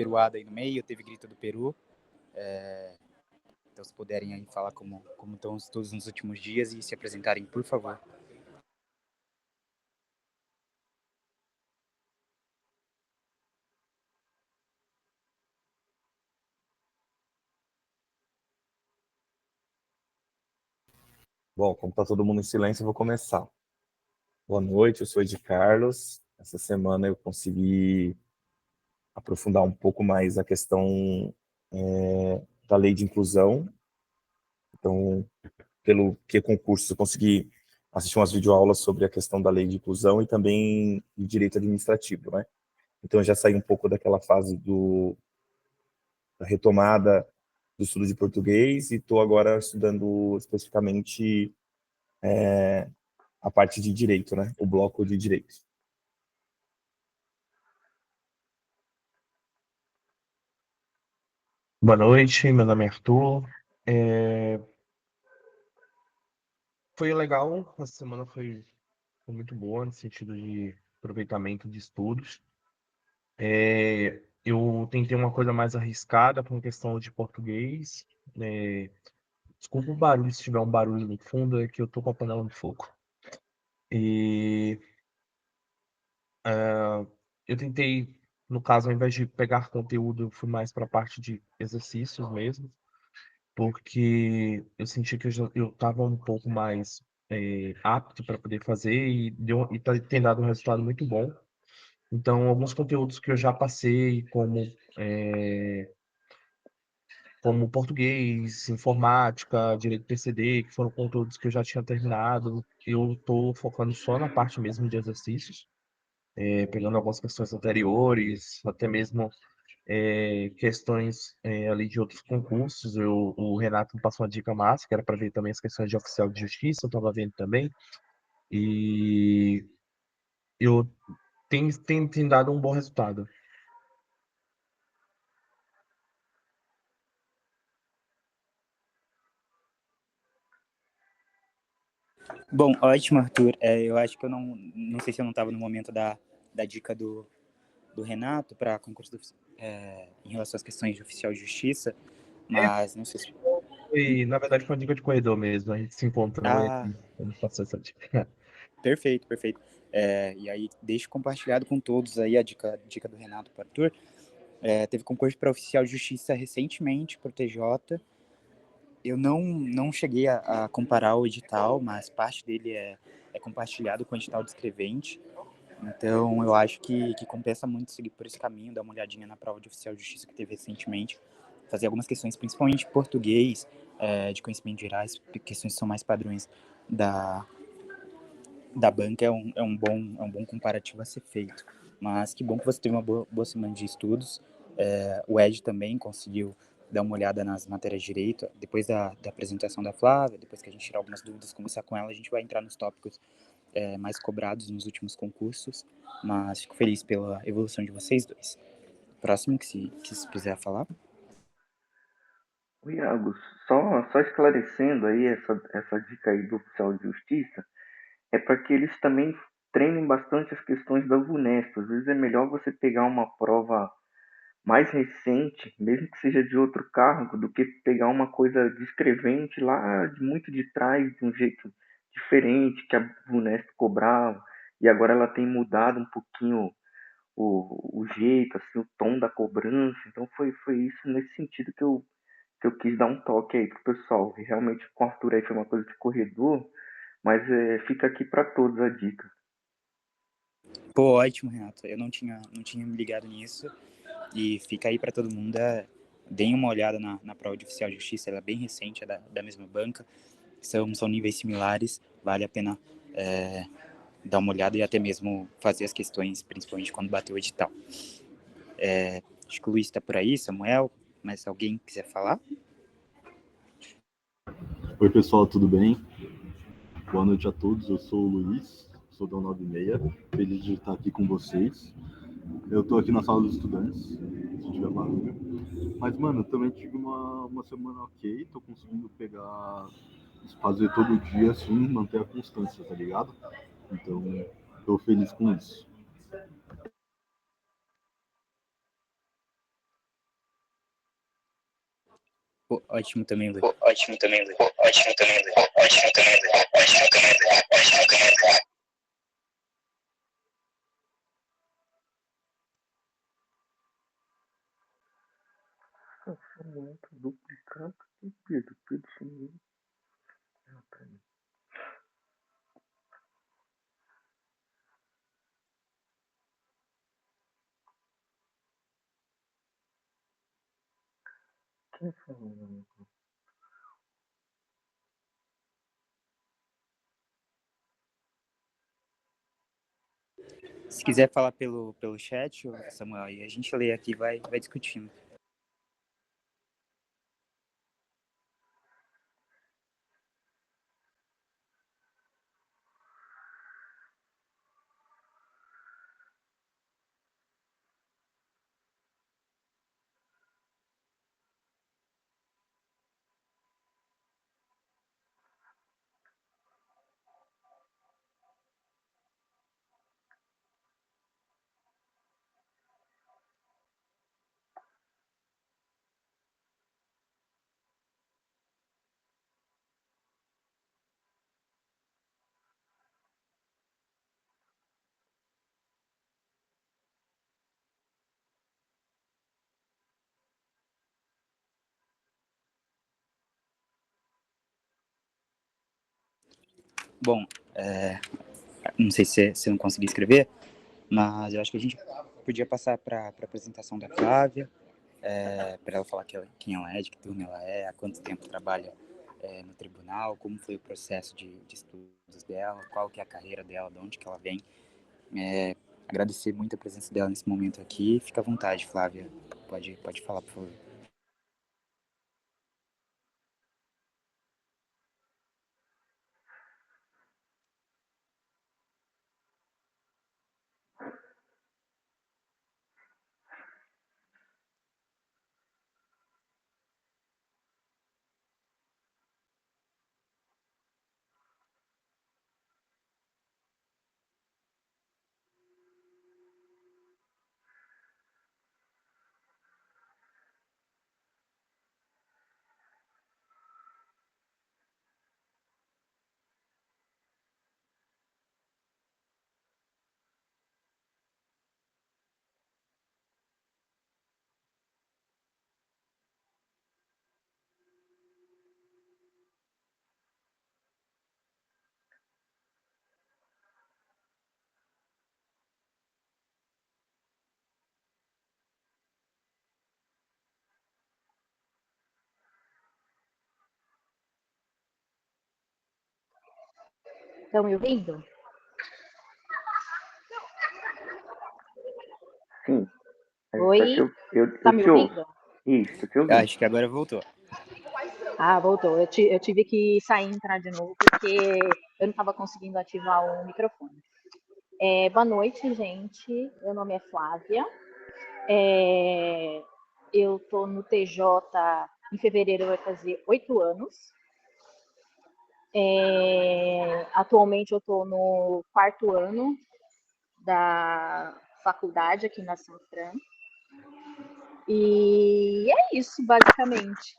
peruada aí no meio, teve grito do Peru. Então, se puderem aí falar como estão todos nos últimos dias e se apresentarem, por favor. Bom, como está todo mundo em silêncio, eu vou começar. Boa noite, eu sou Ed Carlos. Essa semana eu consegui aprofundar um pouco mais a questão da lei de inclusão. Então, pelo que concurso, eu consegui assistir umas videoaulas sobre a questão da lei de inclusão e também de direito administrativo, né? Então, eu já saí um pouco daquela fase da retomada do estudo de português e estou agora estudando especificamente a parte de direito, né? O bloco de direito. Boa noite, meu nome é Arthur. Foi legal, essa semana foi muito boa no sentido de aproveitamento de estudos. Eu tentei uma coisa mais arriscada com questão de português. Desculpa o barulho, se tiver um barulho no fundo, é que eu tô com a panela no fogo. E eu tentei, no caso, ao invés de pegar conteúdo, eu fui mais para a parte de exercícios mesmo, porque eu senti que eu estava um pouco mais apto para poder fazer e tem dado um resultado muito bom. Então, alguns conteúdos que eu já passei, como português, informática, direito PCD, que foram conteúdos que eu já tinha terminado, eu estou focando só na parte mesmo de exercícios, pegando algumas questões anteriores, até mesmo questões ali de outros concursos. O Renato me passou uma dica massa, que era para ver também as questões de oficial de justiça, eu estava vendo também, e eu tenho dado um bom resultado. Bom, ótimo, Arthur. Eu acho que eu não sei se eu não estava no momento da dica do Renato para concurso em relação às questões de oficial de justiça, mas não sei se... E, na verdade, foi uma dica de corredor mesmo. A gente se encontrou e ele passou essa dica. Perfeito. E aí, deixo compartilhado com todos aí a dica do Renato para o Arthur. Teve concurso para oficial de justiça recentemente para o TJ. Eu não cheguei a comparar o edital, mas parte dele é compartilhado com o edital de escrevente. Então, eu acho que compensa muito seguir por esse caminho, dar uma olhadinha na prova de oficial de justiça que teve recentemente, fazer algumas questões, principalmente de português, de conhecimentos gerais, questões que são mais padrões da banca, é um bom comparativo a ser feito. Mas que bom que você teve uma boa semana de estudos. O Ed também conseguiu dar uma olhada nas matérias de direito, depois da apresentação da Flávia, depois que a gente tirar algumas dúvidas, conversar com ela, a gente vai entrar nos tópicos mais cobrados nos últimos concursos, mas fico feliz pela evolução de vocês dois. Próximo, que se quiser falar. Oi, Iago, só esclarecendo aí essa dica aí do oficial de justiça, é para que eles também treinem bastante as questões da VUNESP. Às vezes é melhor você pegar uma prova mais recente, mesmo que seja de outro cargo, do que pegar uma coisa descrevente lá de muito de trás, de um jeito diferente que a VUNESP cobrava, e agora ela tem mudado um pouquinho o jeito, assim, o tom da cobrança. Então foi isso nesse sentido que eu quis dar um toque aí pro pessoal. E realmente com o Arthur aí foi uma coisa de corredor, mas fica aqui para todos a dica. Pô, ótimo, Renato. Eu não tinha me ligado nisso. E fica aí para todo mundo. Deem uma olhada na prova de oficial de justiça, ela é bem recente, é da mesma banca. São níveis similares, vale a pena dar uma olhada e até mesmo fazer as questões, principalmente quando bater o edital. Acho que o Luiz está por aí, Samuel, mas alguém quiser falar? Oi, pessoal, tudo bem? Boa noite a todos, eu sou o Luiz, sou da 96, feliz de estar aqui com vocês. Eu estou aqui na sala dos estudantes, se tiver barulho. Mas, mano, eu também tive uma semana ok, tô conseguindo fazer todo dia, assim, manter a constância, tá ligado? Então, tô feliz com isso. Pô, ótimo também, Lu. Ótimo também, Lu. Ótimo também, Lu. Ótimo também, Lu. Ótimo também, Lu. Ótimo também, Lu. Muito duplicado e Pedro. Pedro sumiu. Ah, peraí. Quem falou? Se quiser falar pelo chat, Samuel, e a gente lê aqui, vai discutindo. Bom, não sei se você não conseguiu escrever, mas eu acho que a gente podia passar para a apresentação da Flávia, para ela falar quem ela é, de que turma ela é, há quanto tempo trabalha no tribunal, como foi o processo de estudos dela, qual que é a carreira dela, de onde que ela vem. Agradecer muito a presença dela nesse momento aqui. Fica à vontade, Flávia. Pode falar, por favor. Estão me ouvindo? Sim. Oi? Eu Tá me te ouço. ouvindo? Isso, tô te ouvindo. Acho que agora voltou. Ah, voltou. Eu tive que sair e entrar de novo porque eu não estava conseguindo ativar o microfone. Boa noite, gente. Meu nome é Flávia. Eu tô no TJ, em fevereiro vai fazer 8 anos. Atualmente eu estou no 4º ano da faculdade aqui na Sanfran. E é isso, basicamente.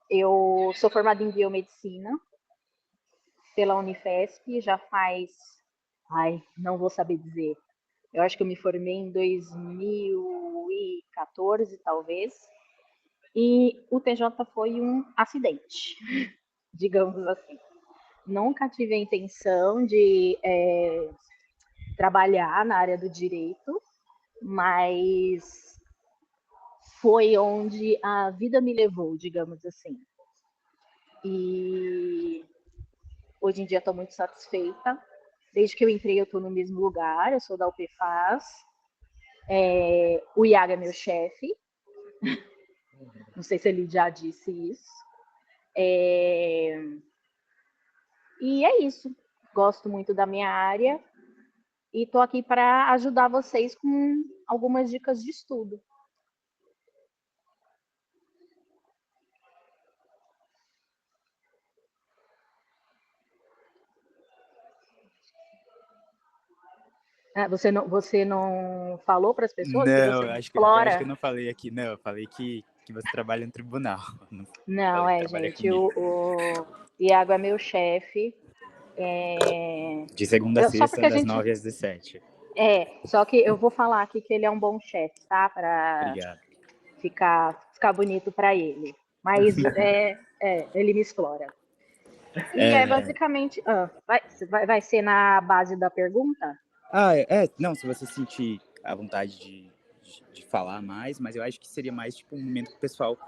Eu sou formada em biomedicina pela Unifesp, já faz. Ai, não vou saber dizer. Eu acho que eu me formei em 2014, talvez. E o TJ foi um acidente, digamos assim. Nunca tive a intenção de trabalhar na área do direito, mas foi onde a vida me levou, digamos assim. E hoje em dia estou muito satisfeita. Desde que eu entrei, eu estou no mesmo lugar, eu sou da UPFAS. O Iago é meu chefe. Não sei se ele já disse isso. E é isso. Gosto muito da minha área e estou aqui para ajudar vocês com algumas dicas de estudo. Você não falou para as pessoas que Não, você me eu acho que eu explora? não falei aqui. Não, eu falei que que você trabalha no tribunal. Não, Fala que trabalha gente, comigo. o Iago é meu chefe. De segunda a Só sexta, porque a das gente. 9 às 17. Só que eu vou falar aqui que ele é um bom chefe, tá? Para Obrigado. ficar bonito para ele. Mas ele me explora. E basicamente. Vai ser na base da pergunta? Não, se você sentir a vontade de falar mais, mas eu acho que seria mais tipo um momento pro pessoal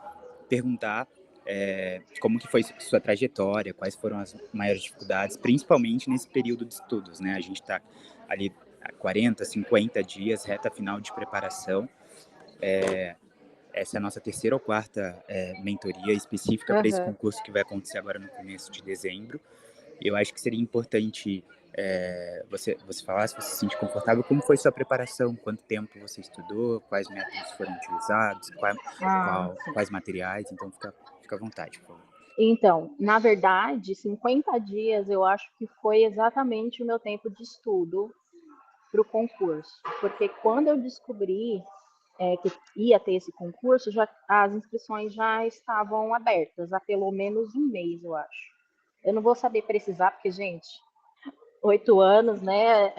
perguntar como que foi sua trajetória, quais foram as maiores dificuldades, principalmente nesse período de estudos, né? A gente está ali há 40, 50 dias, reta final de preparação. Essa é a nossa terceira ou quarta mentoria específica para esse concurso que vai acontecer agora no começo de dezembro. Eu acho que seria importante você falar, se você se sente confortável, como foi sua preparação, quanto tempo você estudou, quais métodos foram utilizados, quais materiais, então fica à vontade, por favor. Então, na verdade, 50 dias eu acho que foi exatamente o meu tempo de estudo para o concurso, porque quando eu descobri que ia ter esse concurso, as inscrições já estavam abertas há pelo menos um mês, eu acho. Eu não vou saber precisar, porque, gente, 8 anos, né?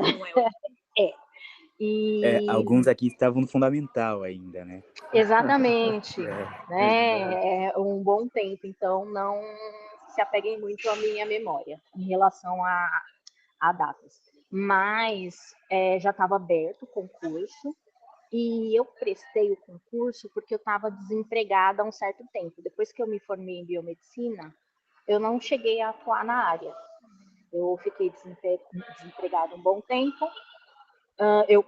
Alguns aqui estavam no fundamental ainda, né? Exatamente. Né? É um bom tempo, então não se apeguem muito à minha memória em relação a datas. Mas já estava aberto o concurso e eu prestei o concurso porque eu estava desempregada há um certo tempo. Depois que eu me formei em biomedicina, eu não cheguei a atuar na área. Eu fiquei desempregada um bom tempo. Eu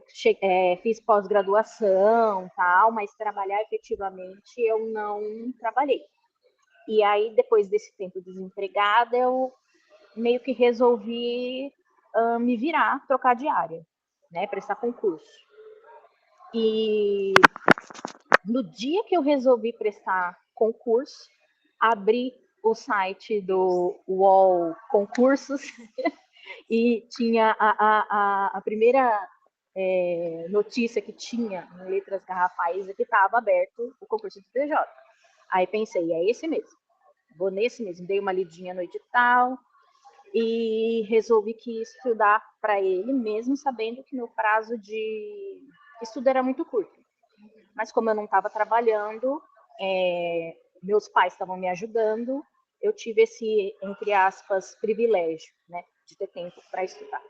fiz pós-graduação, tal, mas trabalhar efetivamente eu não trabalhei. E aí, depois desse tempo desempregada, eu meio que resolvi me virar, trocar de área, né, prestar concurso. E no dia que eu resolvi prestar concurso, abri o site do UOL Concursos e tinha a primeira notícia que tinha em letras garrafais é que estava aberto o concurso do TJ. Aí pensei, é esse mesmo, vou nesse mesmo. Dei uma lidinha no edital e resolvi que ia estudar para ele, mesmo sabendo que meu prazo de estudo era muito curto. Mas como eu não estava trabalhando, meus pais estavam me ajudando, eu tive esse, entre aspas, privilégio, né, de ter tempo para estudar.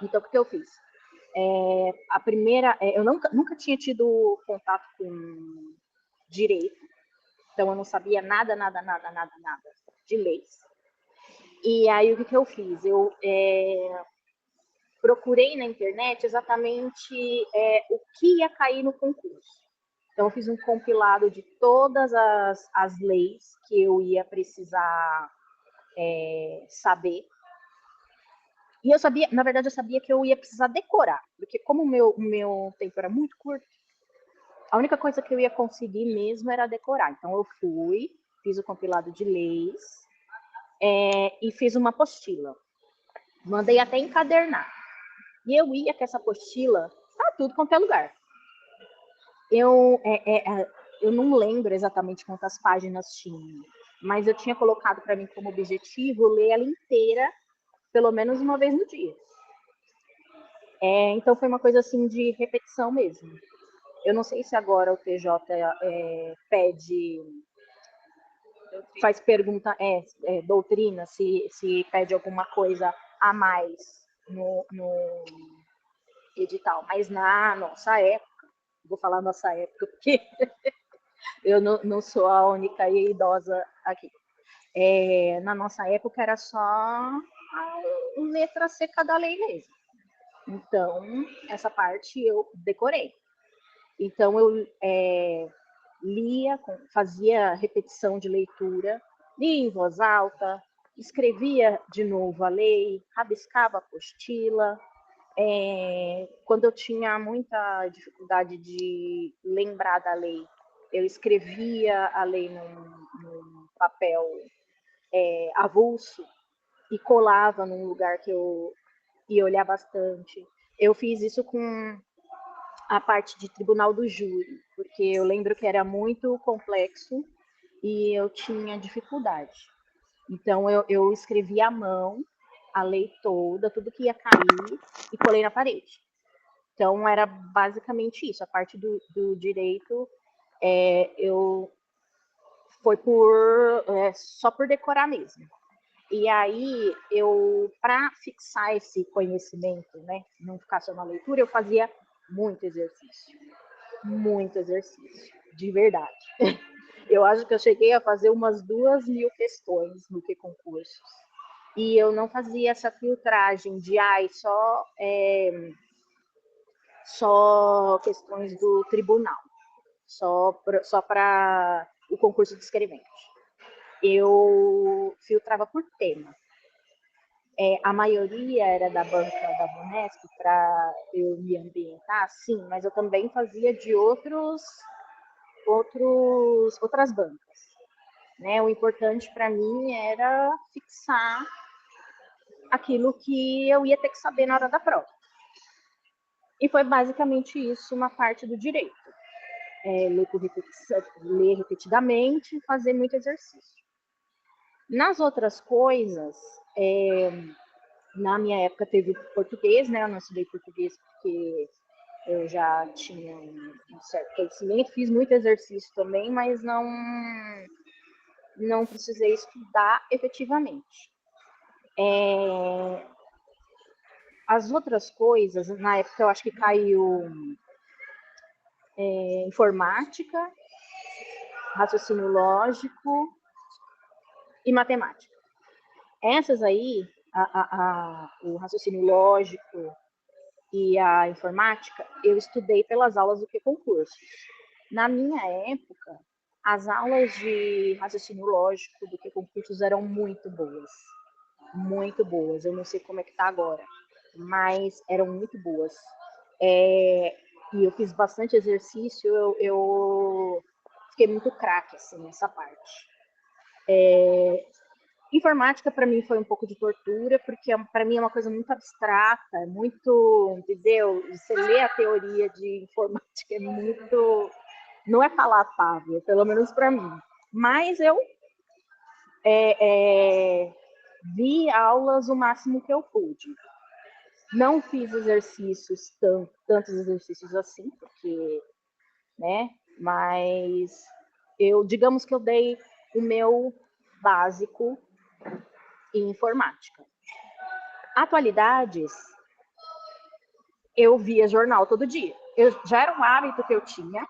Então, o que eu fiz? A primeira, eu nunca tinha tido contato com direito, então eu não sabia nada de leis. E aí, o que eu fiz? Eu procurei na internet exatamente o que ia cair no concurso. Então, eu fiz um compilado de todas as leis que eu ia precisar saber. E eu sabia, na verdade, eu sabia que eu ia precisar decorar, porque como o meu tempo era muito curto, a única coisa que eu ia conseguir mesmo era decorar. Então, eu fui, fiz o compilado de leis e fiz uma apostila. Mandei até encadernar. E eu ia com essa apostila para tudo quanto é lugar. Eu não lembro exatamente quantas páginas tinha, mas eu tinha colocado para mim como objetivo ler ela inteira, pelo menos uma vez no dia. Então foi uma coisa assim de repetição mesmo. Eu não sei se agora o TJ pede, faz pergunta, doutrina, se pede alguma coisa a mais no edital, mas na nossa época, vou falar nossa época porque eu não sou a única idosa aqui. Na nossa época era só a letra seca da lei mesmo. Então, essa parte eu decorei. Então, eu lia, fazia repetição de leitura, lia em voz alta, escrevia de novo a lei, rabiscava a apostila. Quando eu tinha muita dificuldade de lembrar da lei, eu escrevia a lei num papel avulso e colava num lugar que eu ia olhar bastante. Eu fiz isso com a parte de tribunal do júri, porque porque eu lembro que era muito complexo e eu tinha dificuldade. Então, eu escrevi à mão, a lei toda, tudo que ia cair, e colei na parede. Então, era basicamente isso. A parte do direito, foi só por decorar mesmo. E aí, para fixar esse conhecimento, né, não ficar só na leitura, eu fazia muito exercício, de verdade. Eu acho que eu cheguei a fazer umas 2.000 questões no que concursos. E eu não fazia essa filtragem de só questões do tribunal, só para o concurso de escrevente. Eu filtrava por tema. A maioria era da banca da Vunesp para eu me ambientar, sim, mas eu também fazia de outras bancas. Né? O importante para mim era fixar aquilo que eu ia ter que saber na hora da prova. E foi basicamente isso uma parte do direito. Ler repetidamente, fazer muito exercício. Nas outras coisas, na minha época teve português, né? Eu não estudei português porque eu já tinha um certo conhecimento, fiz muito exercício também, mas não precisei estudar efetivamente. As outras coisas, na época eu acho que caiu informática, raciocínio lógico e matemática. Essas aí, o raciocínio lógico e a informática, eu estudei pelas aulas do que concurso. Na minha época, as aulas de raciocínio lógico do que concursos eram muito boas. Muito boas. Eu não sei como é que tá agora, mas eram muito boas. E eu fiz bastante exercício, eu fiquei muito craque, assim, nessa parte. Informática, para mim, foi um pouco de tortura, porque para mim é uma coisa muito abstrata, muito, entendeu? Você lê a teoria de informática, é muito... Não é palatável, pelo menos para mim. Mas eu vi aulas o máximo que eu pude. Não fiz exercícios, tantos exercícios assim, porque, né? Mas digamos que eu dei o meu básico em informática. Atualidades, eu via jornal todo dia. Já era um hábito que eu tinha,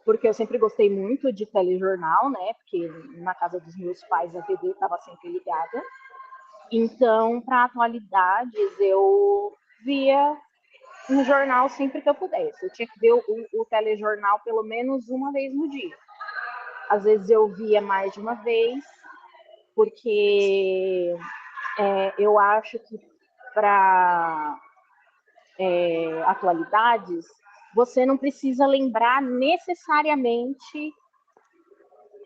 porque eu sempre gostei muito de telejornal, né? Porque na casa dos meus pais a TV estava sempre ligada. Então, para atualidades, eu via um jornal sempre que eu pudesse. Eu tinha que ver o telejornal pelo menos uma vez no dia. Às vezes eu via mais de uma vez, porque eu acho que para atualidades, você não precisa lembrar necessariamente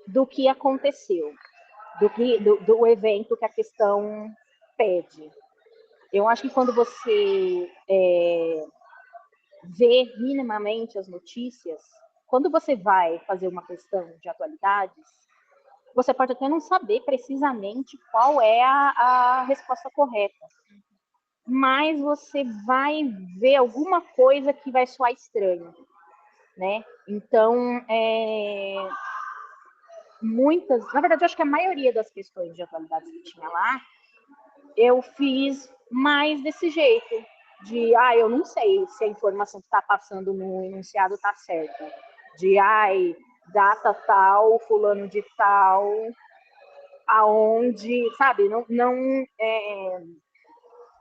do que aconteceu, do evento que a questão pede. Eu acho que quando você vê minimamente as notícias, quando você vai fazer uma questão de atualidades, você pode até não saber precisamente qual é a resposta correta, mas você vai ver alguma coisa que vai soar estranho, né? Então, na verdade, eu acho que a maioria das questões de atualidades que tinha lá, eu fiz mais desse jeito, eu não sei se a informação que está passando no enunciado está certa, data tal, fulano de tal, aonde, sabe, não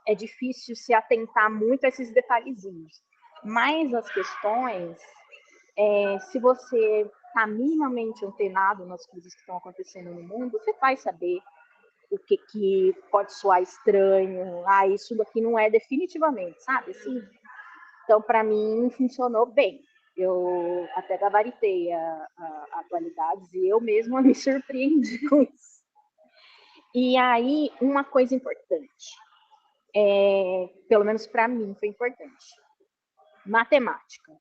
é difícil se atentar muito a esses detalhezinhos. Mas as questões, se você está minimamente antenado nas coisas que estão acontecendo no mundo, você vai saber o que pode soar estranho. Isso daqui não é definitivamente, sabe? Assim, então, para mim, funcionou bem. Eu até gabaritei a atualidades e eu mesma me surpreendi com isso. E aí, uma coisa importante, pelo menos para mim foi importante, matemática.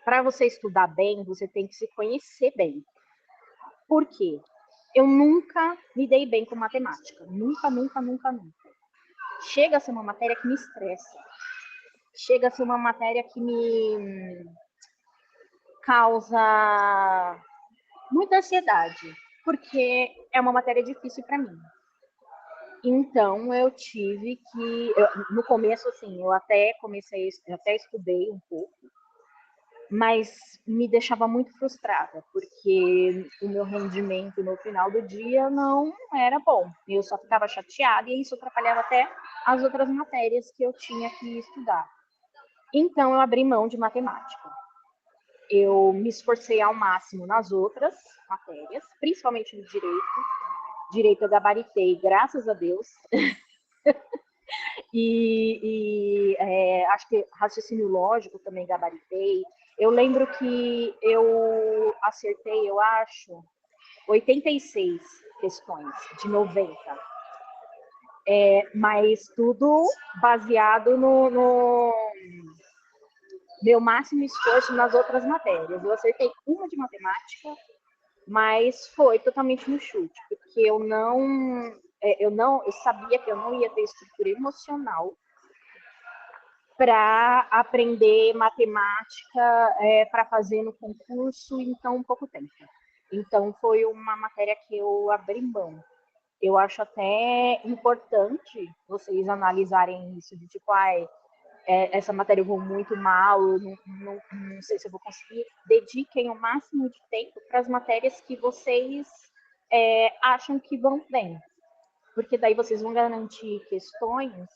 Para você estudar bem, você tem que se conhecer bem. Por quê? Eu nunca me dei bem com matemática. Nunca, nunca, nunca, nunca. Chega a ser uma matéria que me estressa. Chega a ser uma matéria que me causa muita ansiedade, porque é uma matéria difícil para mim. Então eu tive que, no começo assim, eu até estudei um pouco, mas me deixava muito frustrada, porque o meu rendimento no final do dia não era bom. Eu só ficava chateada e isso atrapalhava até as outras matérias que eu tinha que estudar. Então eu abri mão de matemática. Eu me esforcei ao máximo nas outras matérias, principalmente no direito. Direito eu gabaritei, graças a Deus. Acho que raciocínio lógico também gabaritei. Eu lembro que eu acertei, eu acho, 86 questões de 90. Mas tudo baseado no meu máximo esforço nas outras matérias. Eu acertei uma de matemática, mas foi totalmente no chute, porque eu sabia que eu não ia ter estrutura emocional para aprender matemática para fazer no concurso em tão pouco tempo. Então foi uma matéria que eu abri mão. Eu acho até importante vocês analisarem isso, de tipo, essa matéria eu vou muito mal, não sei se eu vou conseguir. Dediquem o máximo de tempo para as matérias que vocês acham que vão bem. Porque daí vocês vão garantir questões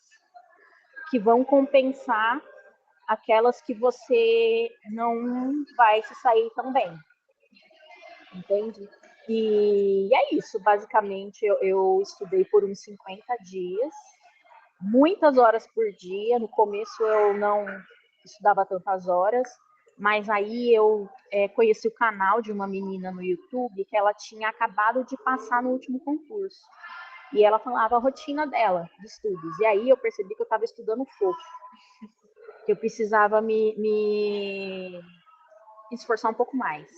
que vão compensar aquelas que você não vai se sair tão bem. Entende? E é isso, basicamente eu estudei por uns 50 dias, muitas horas por dia. No começo eu não estudava tantas horas, mas aí eu conheci o canal de uma menina no YouTube que ela tinha acabado de passar no último concurso. E ela falava a rotina dela de estudos. E aí eu percebi que eu estava estudando pouco, que eu precisava me esforçar um pouco mais.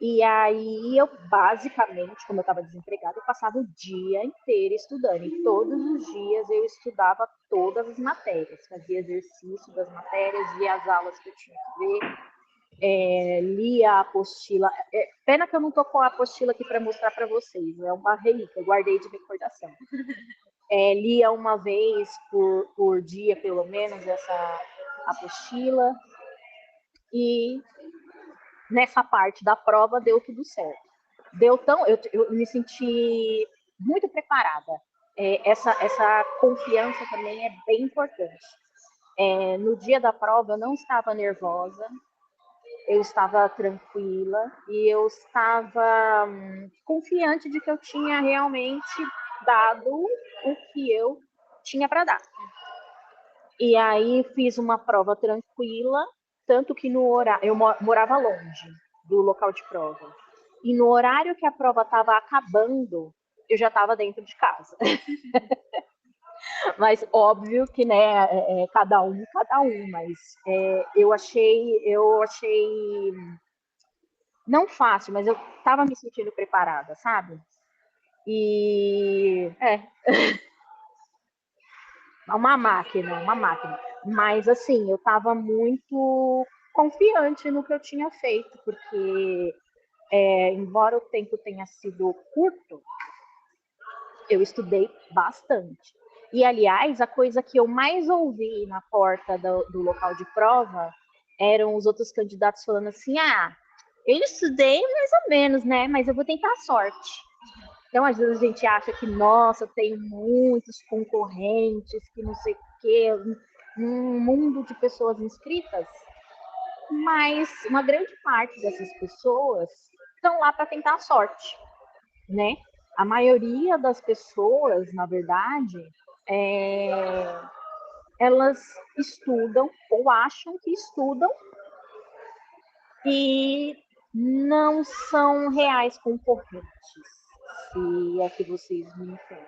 E aí eu, basicamente, como eu estava desempregada, eu passava o dia inteiro estudando. E todos os dias eu estudava todas as matérias, fazia exercício das matérias, via as aulas que eu tinha que ver, lia a apostila. Pena que eu não estou com a apostila aqui para mostrar para vocês, é uma relíquia, eu guardei de recordação. Lia uma vez por dia, pelo menos, essa apostila. E nessa parte da prova deu tudo certo. Eu me senti muito preparada. Essa confiança também é bem importante. No dia da prova eu não estava nervosa, eu estava tranquila e eu estava confiante de que eu tinha realmente dado o que eu tinha para dar. E aí fiz uma prova tranquila, tanto que no horário eu morava longe do local de prova. E no horário que a prova estava acabando, eu já estava dentro de casa. Mas óbvio que, né, cada um, mas eu achei não fácil, mas eu estava me sentindo preparada, sabe? E uma máquina. Mas assim, eu estava muito confiante no que eu tinha feito, porque embora o tempo tenha sido curto, eu estudei bastante. E, aliás, a coisa que eu mais ouvi na porta do local de prova eram os outros candidatos falando assim: eu estudei mais ou menos, né? Mas eu vou tentar a sorte. Então, às vezes a gente acha que, nossa, tem muitos concorrentes, que não sei o quê, um mundo de pessoas inscritas, mas uma grande parte dessas pessoas estão lá para tentar a sorte, né? A maioria das pessoas, na verdade, elas estudam ou acham que estudam e não são reais concorrentes, se é que vocês me entendem.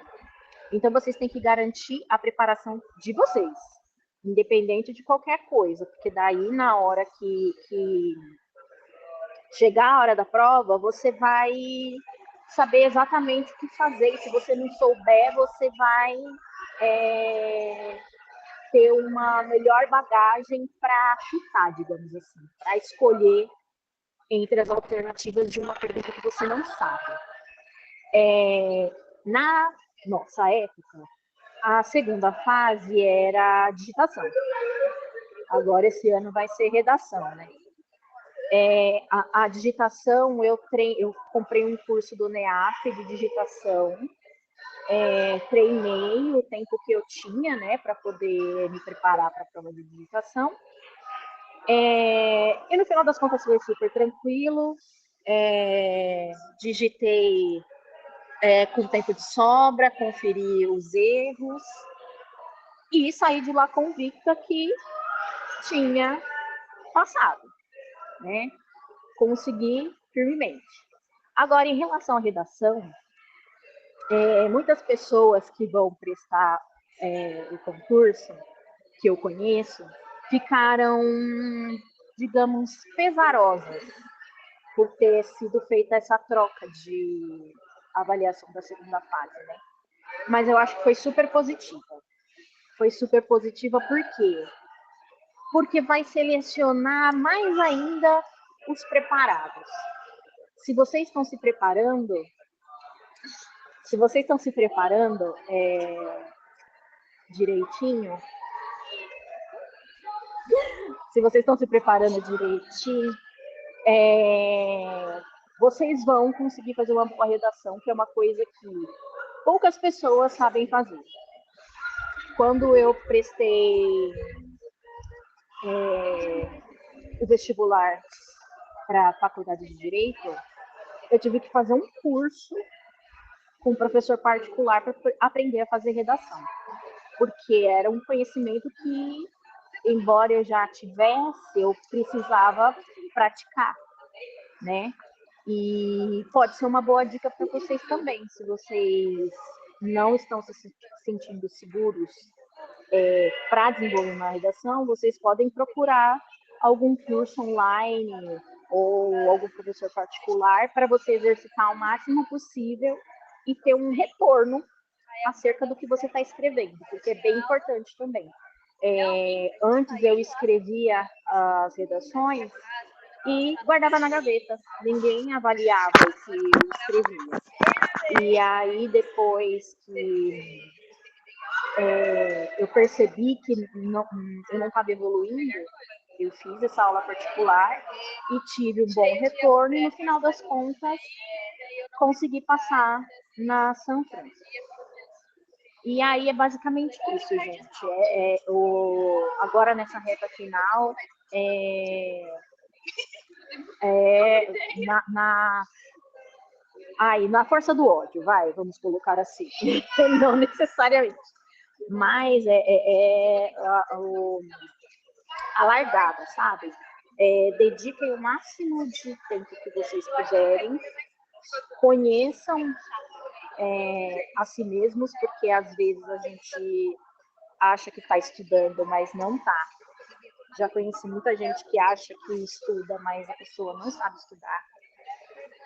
Então, vocês têm que garantir a preparação de vocês. independente de qualquer coisa, porque daí na hora que chegar a hora da prova, você vai saber exatamente o que fazer. E se você não souber, você vai ter uma melhor bagagem para chutar, digamos assim, para escolher entre as alternativas de uma pergunta que você não sabe. Na nossa época, a segunda fase era digitação. Agora, esse ano vai ser redação, né? A digitação, eu comprei um curso do NEAF de digitação, treinei o tempo que eu tinha, né, para poder me preparar para a prova de digitação. E no final das contas foi super tranquilo. Digitei com tempo de sobra, conferi os erros e saí de lá convicta que tinha passado, né? Consegui firmemente. Agora, em relação à redação, muitas pessoas que vão prestar o concurso, que eu conheço, ficaram, digamos, pesarosas por ter sido feita essa troca de avaliação da segunda fase, né? Mas eu acho que foi super positiva. Foi super positiva por quê? Porque vai selecionar mais ainda os preparados. Se vocês estão se preparando direitinho, vocês vão conseguir fazer uma boa redação, que é uma coisa que poucas pessoas sabem fazer. Quando eu prestei o vestibular para a faculdade de Direito, eu tive que fazer um curso com um professor particular para aprender a fazer redação, porque era um conhecimento que, embora eu já tivesse, eu precisava praticar, né? E pode ser uma boa dica para vocês também, se vocês não estão se sentindo seguros para desenvolver uma redação, vocês podem procurar algum curso online ou algum professor particular para você exercitar o máximo possível e ter um retorno acerca do que você está escrevendo, porque é bem importante também. Antes eu escrevia as redações e guardava na gaveta, ninguém avaliava o que eu escrevia. E aí, depois que eu percebi que eu não estava evoluindo, eu fiz essa aula particular e tive um bom retorno e, no final das contas, consegui passar na São Francisco. E aí é basicamente isso, gente. Agora, nessa reta final, na força do ódio, vamos colocar assim. Não necessariamente. Mas a largada, sabe? Dediquem o máximo de tempo que vocês puderem, conheçam a si mesmos, porque às vezes a gente acha que está estudando, mas não está. Já conheci muita gente que acha que estuda, mas a pessoa não sabe estudar.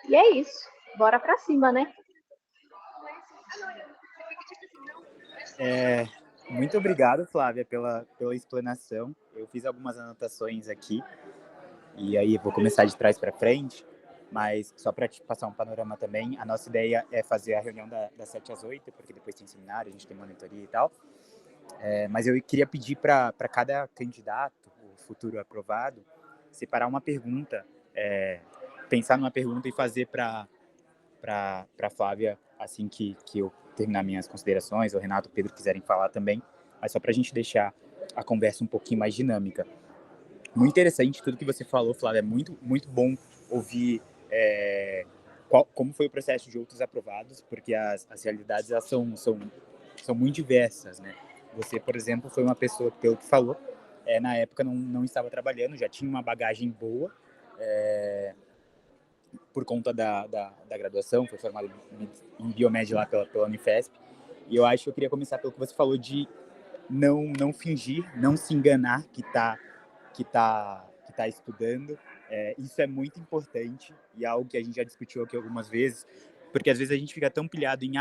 E é isso. Bora pra cima, né? Muito obrigado, Flávia, pela explanação. Eu fiz algumas anotações aqui e aí vou começar de trás para frente, mas só para te passar um panorama também, a nossa ideia é fazer a reunião das 7 às 8, porque depois tem seminário, a gente tem monitoria e tal. Mas eu queria pedir para cada candidato, o futuro aprovado, separar uma pergunta, pensar numa pergunta e fazer para Flávia assim que eu terminar minhas considerações, o Renato, o Pedro quiserem falar também, mas só para a gente deixar a conversa um pouquinho mais dinâmica. Muito interessante tudo que você falou, Flávia, é muito, muito bom ouvir como foi o processo de outros aprovados, porque as realidades elas são muito diversas, né? Você, por exemplo, foi uma pessoa que, pelo que falou, na época não estava trabalhando, já tinha uma bagagem boa, por conta da graduação, foi formado em Biomed lá pela Unifesp. E eu acho que eu queria começar pelo que você falou de não fingir, não se enganar que tá estudando. Isso é muito importante e é algo que a gente já discutiu aqui algumas vezes, porque às vezes a gente fica tão pilhado em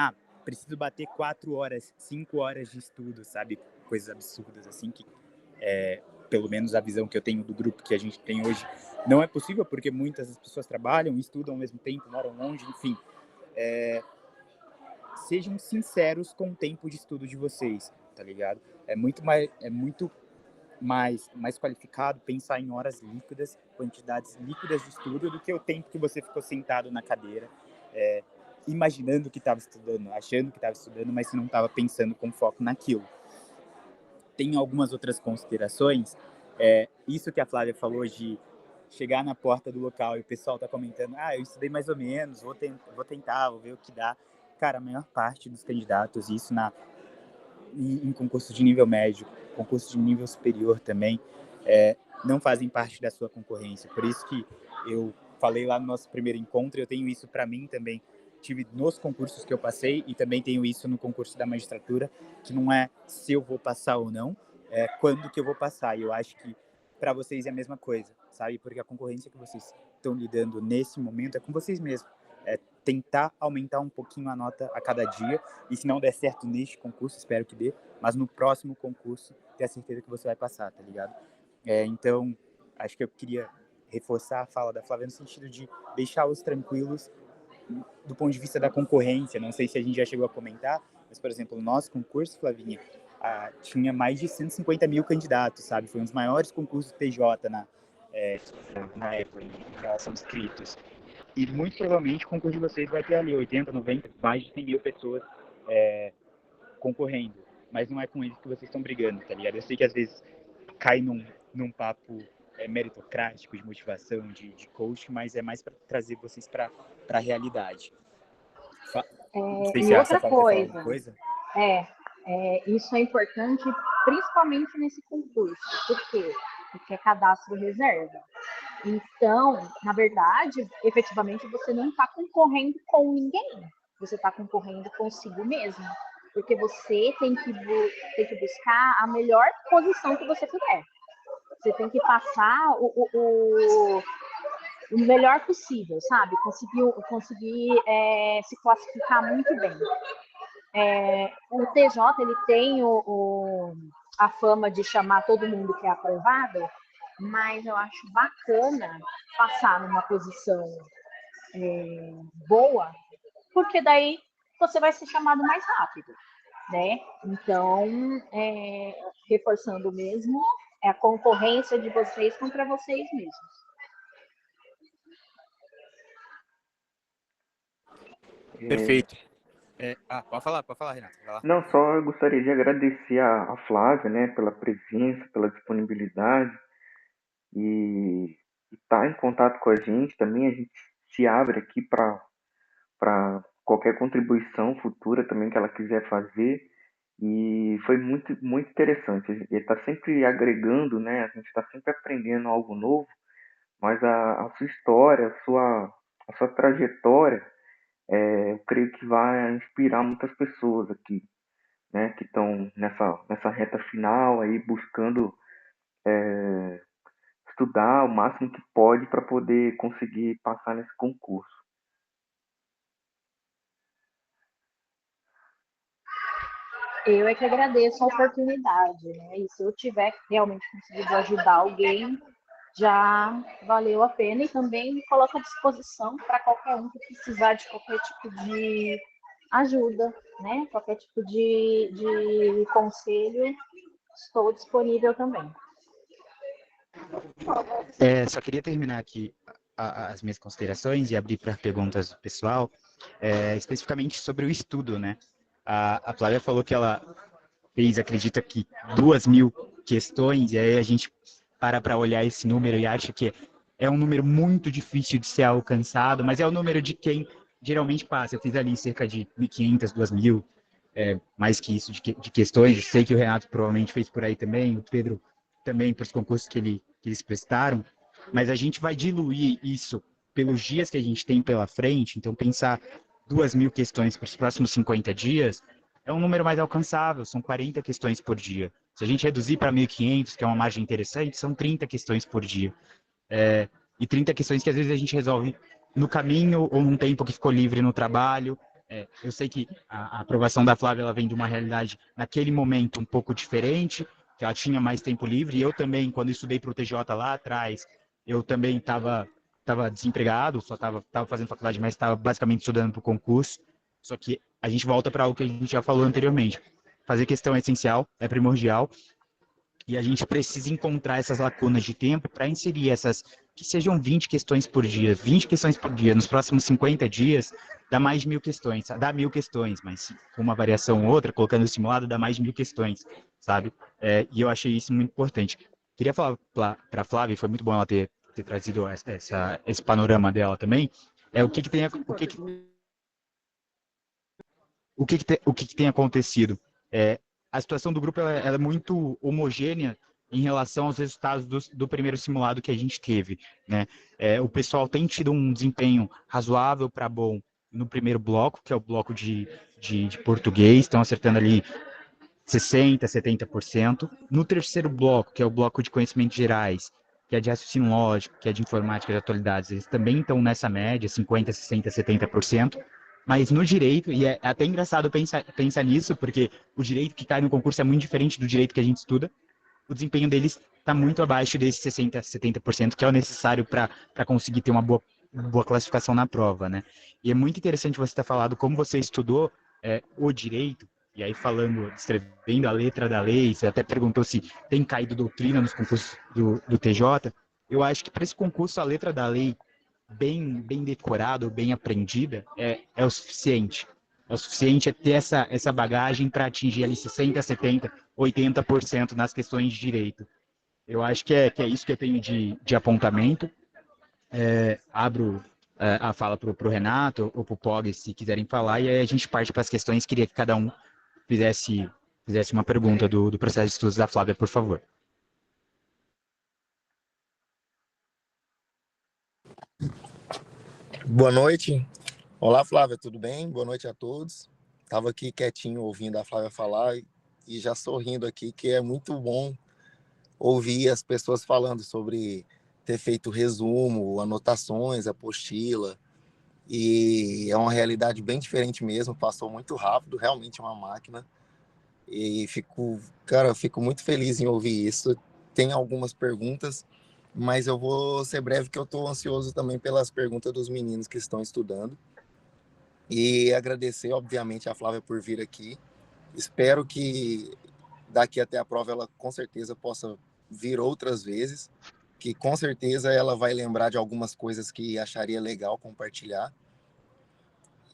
preciso bater 4 horas, 5 horas de estudo, sabe? Coisas absurdas assim que pelo menos a visão que eu tenho do grupo que a gente tem hoje não é possível, porque muitas pessoas trabalham, estudam ao mesmo tempo, moram longe, enfim. Sejam sinceros com o tempo de estudo de vocês, tá ligado? É muito mais qualificado pensar em horas líquidas, quantidades líquidas de estudo, do que o tempo que você ficou sentado na cadeira, imaginando que estava estudando, achando que estava estudando, mas você não estava pensando com foco naquilo. Tem algumas outras considerações. Isso que a Flávia falou de chegar na porta do local e o pessoal tá comentando, eu estudei mais ou menos, vou tentar, vou ver o que dá. Cara, a maior parte dos candidatos, isso em concurso de nível médio, concurso de nível superior também, não fazem parte da sua concorrência. Por isso que eu falei lá no nosso primeiro encontro, eu tenho isso para mim também, tive nos concursos que eu passei e também tenho isso no concurso da magistratura, que não é se eu vou passar ou não, é quando que eu vou passar. E eu acho que para vocês é a mesma coisa, sabe? Porque a concorrência que vocês estão lidando nesse momento é com vocês mesmos. É tentar aumentar um pouquinho a nota a cada dia, e se não der certo neste concurso, espero que dê, mas no próximo concurso, ter a certeza que você vai passar, tá ligado? Então, acho que eu queria reforçar a fala da Flávia no sentido de deixá-los tranquilos do ponto de vista da concorrência. Não sei se a gente já chegou a comentar, mas, por exemplo, o nosso concurso, Flavinha, tinha mais de 150 mil candidatos, sabe? Foi um dos maiores concursos TJ na época, em relação aos inscritos. E muito provavelmente o concurso de vocês vai ter ali 80, 90, mais de 100 mil pessoas concorrendo. Mas não é com eles que vocês estão brigando, tá ligado? Eu sei que às vezes cai num papo meritocrático, de motivação, de coach, mas é mais para trazer vocês para a realidade. Não sei se e a outra coisa. Isso é importante, principalmente nesse concurso. Por quê? Porque é cadastro reserva. Então, na verdade, efetivamente, você não está concorrendo com ninguém. Você está concorrendo consigo mesmo. Porque você tem que buscar a melhor posição que você puder. Você tem que passar o melhor possível, sabe? Conseguir se classificar muito bem. O TJ, ele tem a fama de chamar todo mundo que é aprovado, mas eu acho bacana passar numa posição boa, porque daí você vai ser chamado mais rápido, né? Então, reforçando mesmo, é a concorrência de vocês contra vocês mesmos. Perfeito. Pode falar, Renato. Vai lá. Não, só eu gostaria de agradecer a Flávia, né, pela presença, pela disponibilidade e estar em contato com a gente. Também a gente se abre aqui para qualquer contribuição futura também que ela quiser fazer. E foi muito, muito interessante. Ele está sempre agregando, né? A gente está sempre aprendendo algo novo, mas a sua história, a sua trajetória, eu creio que vai inspirar muitas pessoas aqui, né? Que estão nessa reta final aí, buscando estudar o máximo que pode para poder conseguir passar nesse concurso. Eu é que agradeço a oportunidade, né? E se eu tiver realmente conseguido ajudar alguém, já valeu a pena. E também me coloco à disposição para qualquer um que precisar de qualquer tipo de ajuda, né? Qualquer tipo de conselho, estou disponível também. Só queria terminar aqui as minhas considerações e abrir para perguntas do pessoal, especificamente sobre o estudo, né? A Flávia falou que ela fez, acredita que 2.000 questões, e aí a gente para olhar esse número e acha que é um número muito difícil de ser alcançado, mas é o número de quem geralmente passa. Eu fiz ali cerca de 1.500, 2.000, mais que isso de questões. Eu sei que o Renato provavelmente fez por aí também, o Pedro também, para os concursos que eles prestaram, mas a gente vai diluir isso pelos dias que a gente tem pela frente. Então, pensar 2.000 questões para os próximos 50 dias é um número mais alcançável, são 40 questões por dia. Se a gente reduzir para 1.500, que é uma margem interessante, são 30 questões por dia. E 30 questões que às vezes a gente resolve no caminho ou num tempo que ficou livre no trabalho. Eu sei que a aprovação da Flávia ela vem de uma realidade, naquele momento, um pouco diferente, que ela tinha mais tempo livre, e eu também, quando estudei para o TJ lá atrás, eu também estava desempregado, só estava fazendo faculdade, mas estava basicamente estudando para o concurso. Só que a gente volta para o que a gente já falou anteriormente. Fazer questão é essencial, é primordial, e a gente precisa encontrar essas lacunas de tempo para inserir essas, que sejam 20 questões por dia. 20 questões por dia, nos próximos 50 dias, dá mais de 1.000 questões. Dá 1.000 questões, mas com uma variação ou outra, colocando o simulado, dá mais de 1.000 questões, sabe? E eu achei isso muito importante. Queria falar para a Flávia, e foi muito bom ela ter trazido esse panorama dela também, o que tem acontecido. A situação do grupo ela é muito homogênea em relação aos resultados do primeiro simulado que a gente teve, né? O pessoal tem tido um desempenho razoável para bom no primeiro bloco, que é o bloco de português, estão acertando ali 60%, 70%. No terceiro bloco, que é o bloco de conhecimentos gerais, que é de raciocínio lógico, que é de informática de atualidades, eles também estão nessa média, 50%, 60%, 70%. Mas no direito, e é até engraçado pensar nisso, porque o direito que cai no concurso é muito diferente do direito que a gente estuda, o desempenho deles está muito abaixo desses 60%, 70%, que é o necessário para conseguir ter uma boa classificação na prova, né? E é muito interessante você ter falado como você estudou o direito, e aí falando, descrevendo a letra da lei, você até perguntou se tem caído doutrina nos concursos do TJ. Eu acho que para esse concurso a letra da lei bem decorada, bem aprendida, é o suficiente. É o suficiente ter essa bagagem para atingir ali 60%, 70%, 80% nas questões de direito. Eu acho que é isso que eu tenho de apontamento. Abro a fala para o Renato ou para o Pog, se quiserem falar, e aí a gente parte para as questões. Queria que cada um fizesse uma pergunta do processo de estudos da Flávia, por favor. Boa noite. Olá, Flávia, tudo bem? Boa noite a todos. Estava aqui quietinho ouvindo a Flávia falar e já sorrindo aqui, que é muito bom ouvir as pessoas falando sobre ter feito resumo, anotações, apostila. E é uma realidade bem diferente mesmo, passou muito rápido, realmente é uma máquina. E fico muito feliz em ouvir isso. Tem algumas perguntas, mas eu vou ser breve, que eu estou ansioso também pelas perguntas dos meninos que estão estudando. E agradecer, obviamente, a Flávia por vir aqui. Espero que daqui até a prova ela com certeza possa vir outras vezes, que com certeza ela vai lembrar de algumas coisas que acharia legal compartilhar.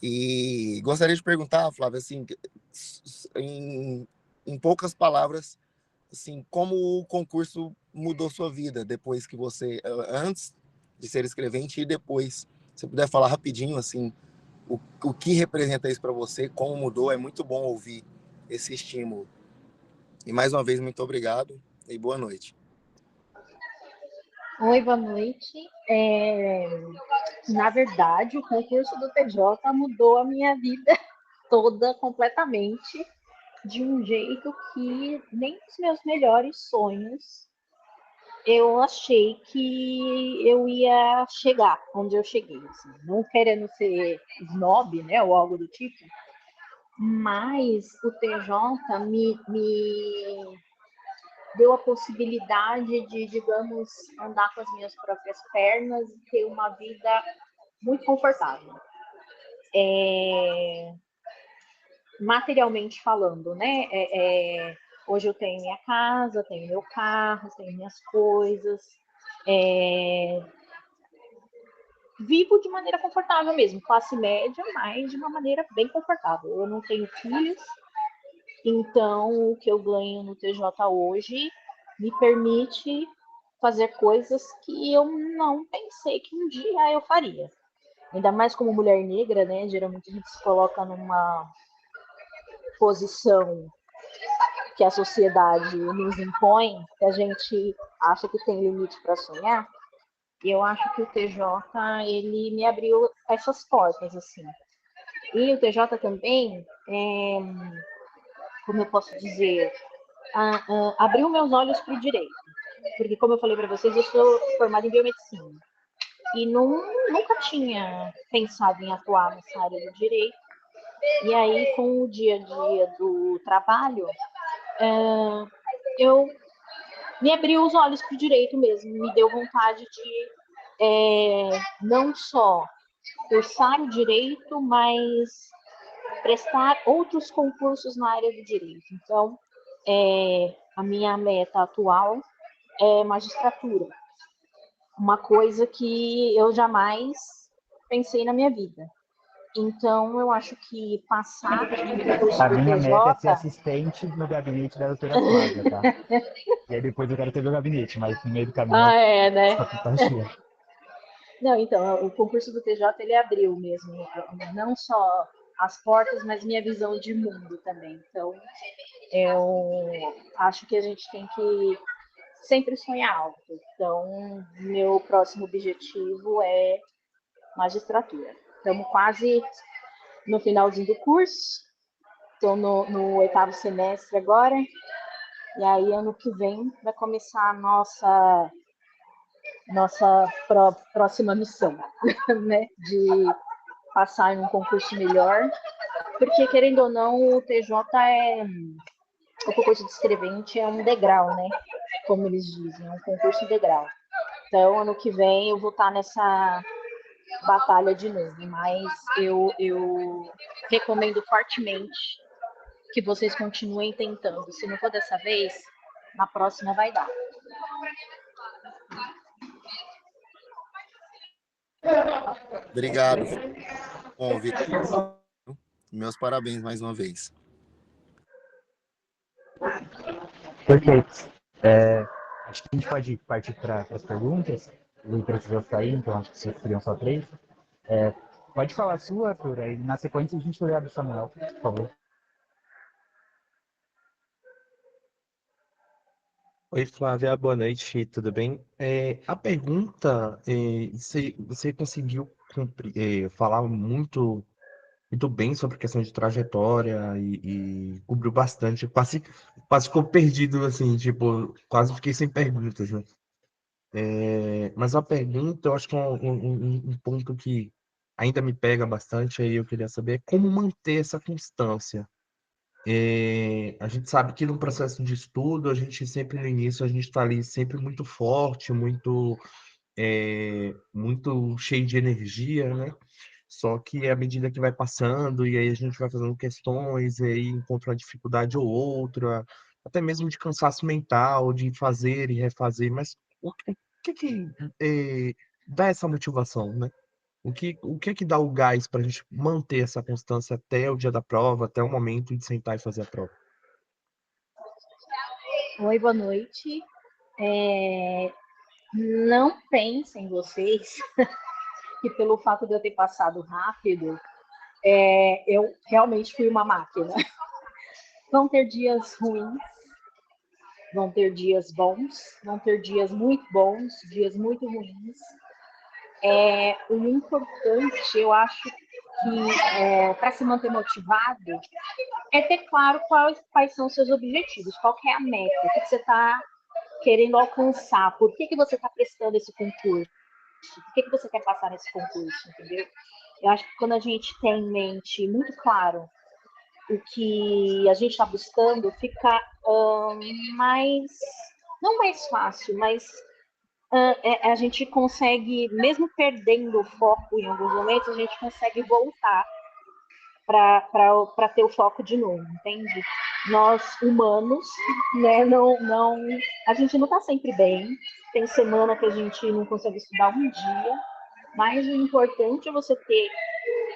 E gostaria de perguntar, Flávia, assim, em poucas palavras, assim, como o concurso mudou sua vida depois que você, antes de ser escrevente e depois, se você puder falar rapidinho, assim, o que representa isso para você, como mudou, é muito bom ouvir esse estímulo. E mais uma vez, muito obrigado e boa noite. Oi, boa noite. Na verdade, o concurso do TJ mudou a minha vida toda completamente, de um jeito que nem os meus melhores sonhos eu achei que eu ia chegar onde eu cheguei. Assim. Não querendo ser snob, né, ou algo do tipo, mas o TJ me deu a possibilidade de, digamos, andar com as minhas próprias pernas e ter uma vida muito confortável. Materialmente falando, né? Hoje eu tenho minha casa, tenho meu carro, tenho minhas coisas. Vivo de maneira confortável mesmo, classe média, mas de uma maneira bem confortável. Eu não tenho filhos, então o que eu ganho no TJ hoje me permite fazer coisas que eu não pensei que um dia eu faria. Ainda mais como mulher negra, né? Geralmente a gente se coloca numa posição que a sociedade nos impõe, que a gente acha que tem limite para sonhar. E eu acho que o TJ, ele me abriu essas portas, assim. E o TJ também como eu posso dizer, abriu meus olhos para o direito. Porque, como eu falei para vocês, eu sou formada em biomedicina. E nunca tinha pensado em atuar nessa área do direito. E aí, com o dia a dia do trabalho, eu me abriu os olhos para o direito mesmo. Me deu vontade de não só cursar o direito, mas prestar outros concursos na área do direito. Então, a minha meta atual é magistratura. Uma coisa que eu jamais pensei na minha vida. Então, eu acho que passar no curso A do minha meta é ser TJ... assistente no gabinete da doutora Flávia, tá? E aí depois eu quero ter meu gabinete, mas no meio do caminho né? só tá cheio. Não, então, o concurso do TJ, ele abriu mesmo, não só as portas, mas minha visão de mundo também. Então, eu acho que a gente tem que sempre sonhar alto. Então, meu próximo objetivo é magistratura. Estamos quase no finalzinho do curso, estou no 8º semestre agora, e aí ano que vem vai começar a nossa próxima missão, né? De passar em um concurso melhor, porque querendo ou não, o TJ o concurso de escrevente é um degrau, né? Como eles dizem, é um concurso degrau. Então, ano que vem eu vou estar nessa batalha de novo, mas eu recomendo fortemente que vocês continuem tentando. Se não for dessa vez, na próxima vai dar. Obrigado. Bom, Vitor. Meus parabéns mais uma vez. Perfeito. Acho que a gente pode partir para as perguntas. Ele precisou sair, então acho que seriam só 3. Pode falar a sua, Arthur, aí na sequência a gente lê a do Samuel, por favor. Oi, Flávia, boa noite, tudo bem? A pergunta, você conseguiu falar muito bem sobre a questão de trajetória e cobriu bastante. Quase ficou perdido, assim, tipo, quase fiquei sem perguntas, né? Mas a pergunta, eu acho que é um ponto que ainda me pega bastante, aí eu queria saber é como manter essa constância. A gente sabe que no processo de estudo, a gente sempre no início, a gente está ali sempre muito forte, muito cheio de energia, né? Só que à medida que vai passando, e aí a gente vai fazendo questões, e aí encontra uma dificuldade ou outra, até mesmo de cansaço mental, de fazer e refazer, mas o que dá essa motivação, né? O que dá o gás para a gente manter essa constância até o dia da prova, até o momento de sentar e fazer a prova? Oi, boa noite. Não pensem vocês que pelo fato de eu ter passado rápido, eu realmente fui uma máquina. Vão ter dias ruins, vão ter dias bons, vão ter dias muito bons, dias muito ruins. O importante, eu acho que para se manter motivado é ter claro quais são os seus objetivos, qual que é a meta, o que você está querendo alcançar, por que você está prestando esse concurso, por que você quer passar nesse concurso, entendeu? Eu acho que quando a gente tem em mente muito claro o que a gente está buscando, fica não mais fácil, mas a gente consegue, mesmo perdendo o foco em alguns momentos, a gente consegue voltar para ter o foco de novo, entende? Nós, humanos, né, a gente não está sempre bem, tem semana que a gente não consegue estudar um dia, mas o importante é você ter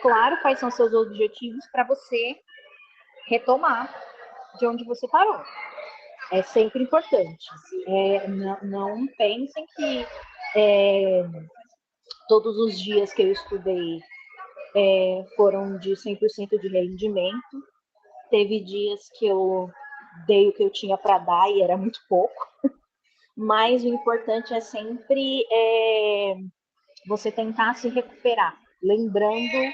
claro quais são seus objetivos para você retomar de onde você parou. É sempre importante. Não pensem que todos os dias que eu estudei foram de 100% de rendimento. Teve dias que eu dei o que eu tinha para dar e era muito pouco. Mas o importante é sempre você tentar se recuperar, lembrando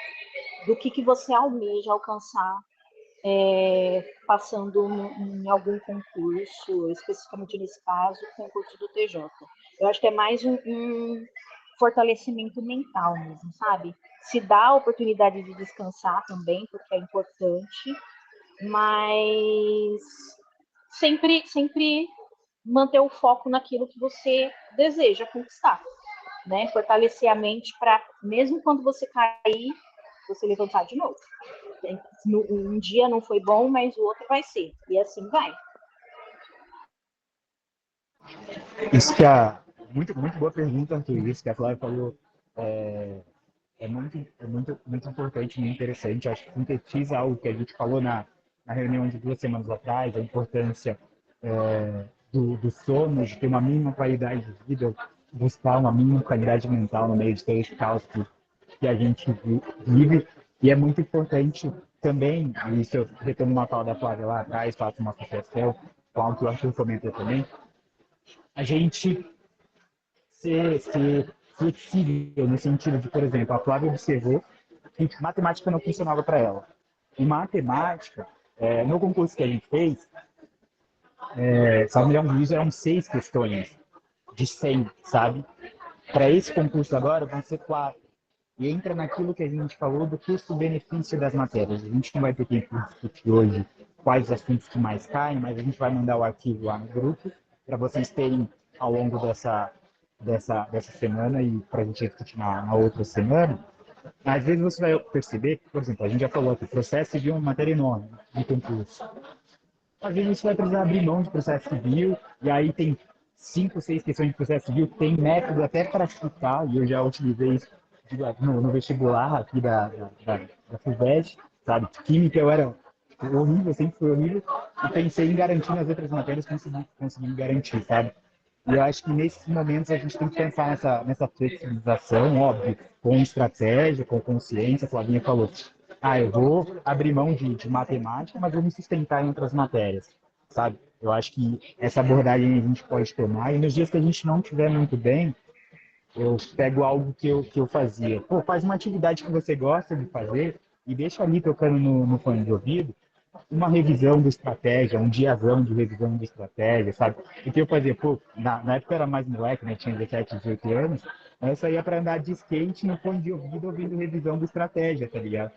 do que você almeja alcançar passando em algum concurso, especificamente nesse caso, concurso do TJ. Eu acho que é mais um fortalecimento mental mesmo, sabe? Se dá a oportunidade de descansar também, porque é importante, mas sempre manter o foco naquilo que você deseja conquistar, né? Fortalecer a mente para, mesmo quando você cair, você levantar de novo. Um dia não foi bom, mas o outro vai ser. E assim vai. Isso muito boa pergunta, Arthur. Isso que a Flávia falou muito importante, muito interessante. Acho que sintetiza algo que a gente falou na reunião de 2 semanas atrás, a importância do sono, de ter uma mínima qualidade de vida, buscar uma mínima qualidade mental no meio de todo esse caos que a gente vive. E é muito importante também, e isso eu retomo uma fala da Flávia lá atrás, faço uma associação com algo que o Arthur comentou também, a gente ser flexível no sentido de, por exemplo, a Flávia observou que matemática não funcionava para ela. Em matemática, no concurso que a gente fez, salvo engano, eram 6 questões de 100, sabe? Para esse concurso agora vão ser 4. E entra naquilo que a gente falou do custo-benefício das matérias. A gente não vai ter tempo de discutir hoje quais os assuntos que mais caem, mas a gente vai mandar o arquivo lá no grupo para vocês terem ao longo dessa semana e para a gente discutir na outra semana. Às vezes você vai perceber, por exemplo, a gente já falou que o processo civil é uma matéria enorme de concurso. Às vezes você vai precisar abrir mão de processo civil, e aí tem 5, 6 questões de processo civil, tem método até para explicar, e eu já utilizei isso no vestibular aqui da FUVEST, sabe? Química eu era horrível, sempre foi horrível, e pensei em garantir nas outras matérias, consegui garantir, sabe? E eu acho que nesses momentos a gente tem que pensar nessa flexibilização, óbvio, com estratégia, com consciência. A Flavinha falou, eu vou abrir mão de matemática, mas vou me sustentar em outras matérias, sabe? Eu acho que essa abordagem a gente pode tomar, e nos dias que a gente não estiver muito bem, eu pego algo que eu fazia. Pô, faz uma atividade que você gosta de fazer e deixa ali tocando no fone de ouvido uma revisão de estratégia, um diazão de revisão de estratégia, sabe? O que eu fazia? Pô, na época eu era mais moleque, né? Tinha 17, 18 anos, eu saía para andar de skate no fone de ouvido ouvindo revisão de estratégia, tá ligado?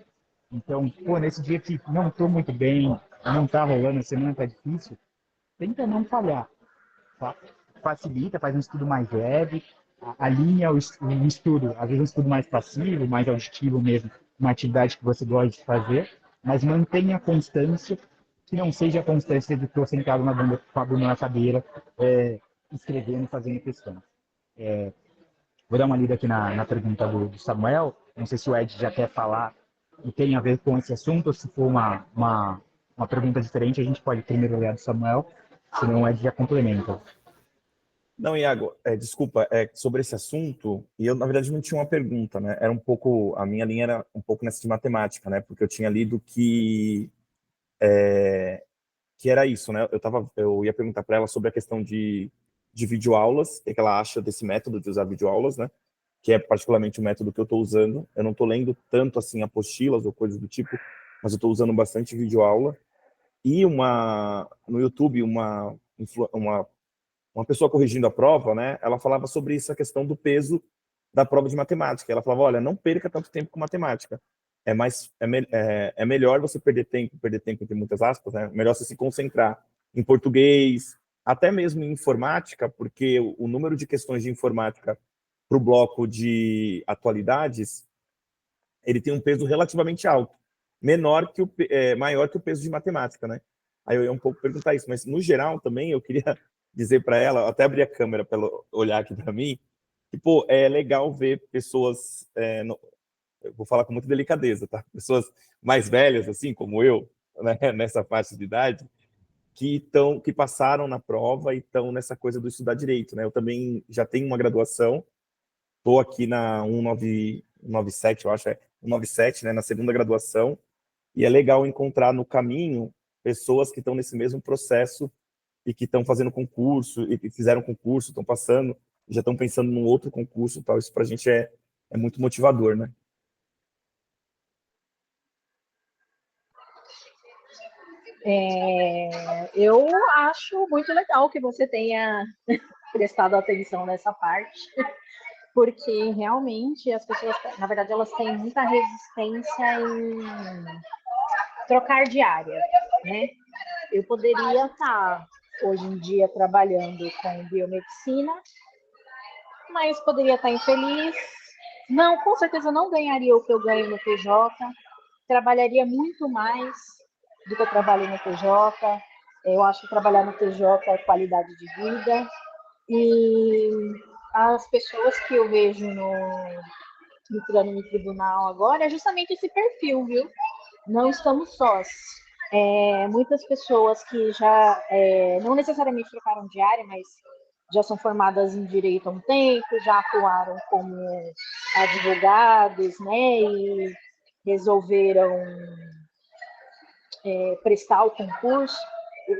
Então, pô, nesse dia que não tô muito bem, não tá rolando, a semana tá difícil, tenta não falhar, tá? Facilita, faz um estudo mais leve, alinha o estudo, às vezes um estudo mais passivo, mais auditivo mesmo, uma atividade que você gosta de fazer, mas mantenha a constância, que não seja a constância de estou sentado com a bunda na cadeira, escrevendo e fazendo questões. Vou dar uma lida aqui na pergunta do Samuel, não sei se o Ed já quer falar e tem a ver com esse assunto, ou se for uma pergunta diferente, a gente pode primeiro olhar do Samuel, senão o Ed já complementa. Não, Iago, desculpa, sobre esse assunto, e eu, na verdade, não tinha uma pergunta, né? Era um pouco, a minha linha era um pouco nessa de matemática, né? Porque eu tinha lido que era isso, né? Eu ia perguntar para ela sobre a questão de videoaulas, o que ela acha desse método de usar videoaulas, né? Que é particularmente o método que eu estou usando. Eu não estou lendo tanto, assim, apostilas ou coisas do tipo, mas eu estou usando bastante videoaula. E no YouTube, uma pessoa corrigindo a prova, né, ela falava sobre essa questão do peso da prova de matemática. Ela falava, olha, não perca tanto tempo com matemática. É melhor você perder tempo entre muitas aspas, né? Melhor você se concentrar em português, até mesmo em informática, porque o número de questões de informática para o bloco de atualidades, ele tem um peso relativamente alto, maior que o peso de matemática, né? Aí eu ia um pouco perguntar isso, mas no geral também eu queria dizer para ela, até abrir a câmera para ela olhar aqui para mim, que, pô, é legal ver pessoas, eu vou falar com muita delicadeza, tá? Pessoas mais velhas, assim, como eu, né, nessa faixa de idade, que passaram na prova e estão nessa coisa do estudar direito, né? Eu também já tenho uma graduação, estou aqui na 197, eu acho, 197, né, na segunda graduação, e é legal encontrar no caminho pessoas que estão nesse mesmo processo e que estão fazendo concurso, e que fizeram concurso, estão passando, já estão pensando num outro concurso e tal. Isso para a gente é muito motivador, né? Eu acho muito legal que você tenha prestado atenção nessa parte, porque realmente as pessoas, na verdade, elas têm muita resistência em trocar de área, né? Eu poderia estar hoje em dia trabalhando com biomedicina, mas poderia estar infeliz. Não, com certeza não ganharia o que eu ganho no PJ, trabalharia muito mais do que eu trabalho no PJ. Eu acho que trabalhar no PJ é qualidade de vida. E as pessoas que eu vejo entrando no tribunal agora é justamente esse perfil, viu? Não estamos sós. Muitas pessoas que já não necessariamente trocaram de área, mas já são formadas em direito há um tempo, já atuaram como advogados, né? E resolveram prestar o concurso.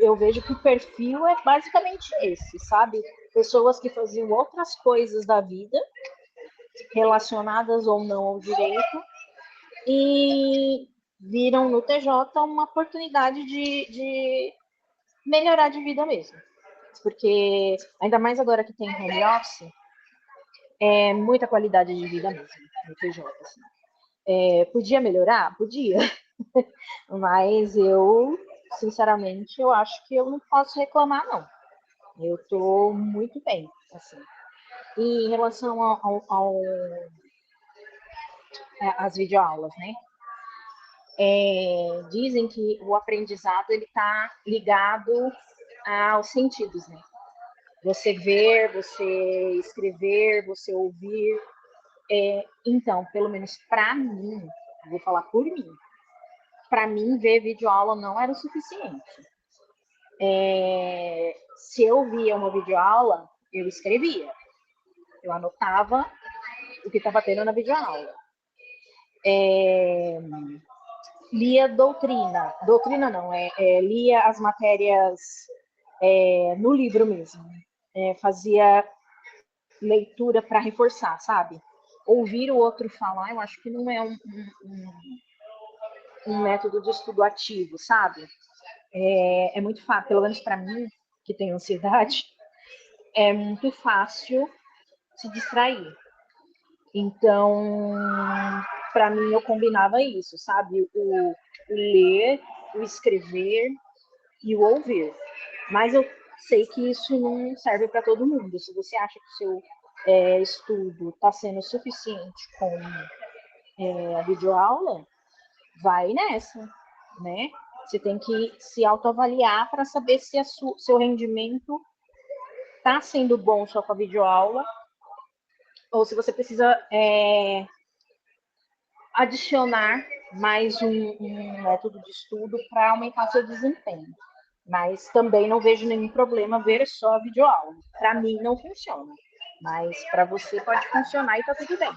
Eu vejo que o perfil é basicamente esse, sabe? Pessoas que faziam outras coisas da vida, relacionadas ou não ao direito, e viram no TJ uma oportunidade de melhorar de vida mesmo. Porque, ainda mais agora que tem home office, é muita qualidade de vida mesmo no TJ. Assim. Podia melhorar? Podia. Mas eu, sinceramente, eu acho que eu não posso reclamar, não. Eu estou muito bem, assim. E em relação às videoaulas, né? Dizem que o aprendizado ele está ligado aos sentidos, né? Você ver, você escrever, você ouvir. Então, pelo menos para mim, vou falar por mim, para mim ver videoaula não era o suficiente. Se eu via uma videoaula, eu escrevia. Eu anotava o que estava tendo na videoaula. Lia doutrina. Doutrina não, lia as matérias no livro mesmo. Fazia leitura para reforçar, sabe? Ouvir o outro falar, eu acho que não é um método de estudo ativo, sabe? É muito fácil, pelo menos para mim, que tenho ansiedade, é muito fácil se distrair. Então, para mim, eu combinava isso, sabe? O ler, o escrever e o ouvir. Mas eu sei que isso não serve para todo mundo. Se você acha que o seu estudo está sendo suficiente com a videoaula, vai nessa, né? Você tem que se autoavaliar para saber se seu rendimento está sendo bom só com a videoaula ou se você precisa adicionar mais um método de estudo para aumentar seu desempenho. Mas também não vejo nenhum problema ver só a videoaula. Para mim não funciona, mas para você pode funcionar e está tudo bem.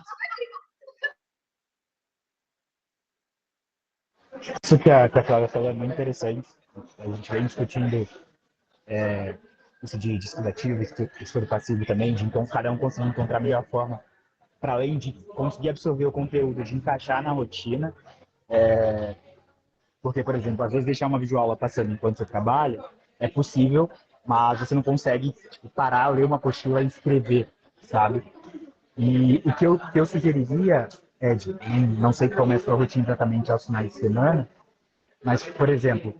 Isso que a Cláudia falou é muito interessante. A gente vem discutindo isso de estudo ativo, estudo passivo também, de então cada um conseguir encontrar a melhor forma para além de conseguir absorver o conteúdo, de encaixar na rotina. Porque, por exemplo, às vezes deixar uma videoaula passando enquanto você trabalha é possível, mas você não consegue parar, ler uma apostila e escrever, sabe? E o que eu sugeriria, Ed, não sei como é a sua rotina exatamente aos finais de semana, mas, por exemplo,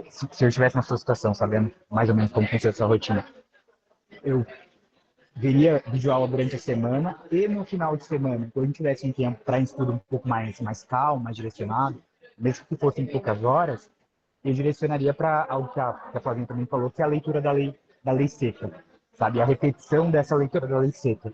se eu estivesse na sua situação, sabendo mais ou menos como funciona a sua rotina, eu veria videoaula durante a semana e no final de semana, quando a gente tivesse um tempo para estudo um pouco mais calmo, mais direcionado, mesmo que fossem poucas horas, eu direcionaria para algo que a Flavinha também falou, que é a leitura da lei seca, sabe? A repetição dessa leitura da lei seca.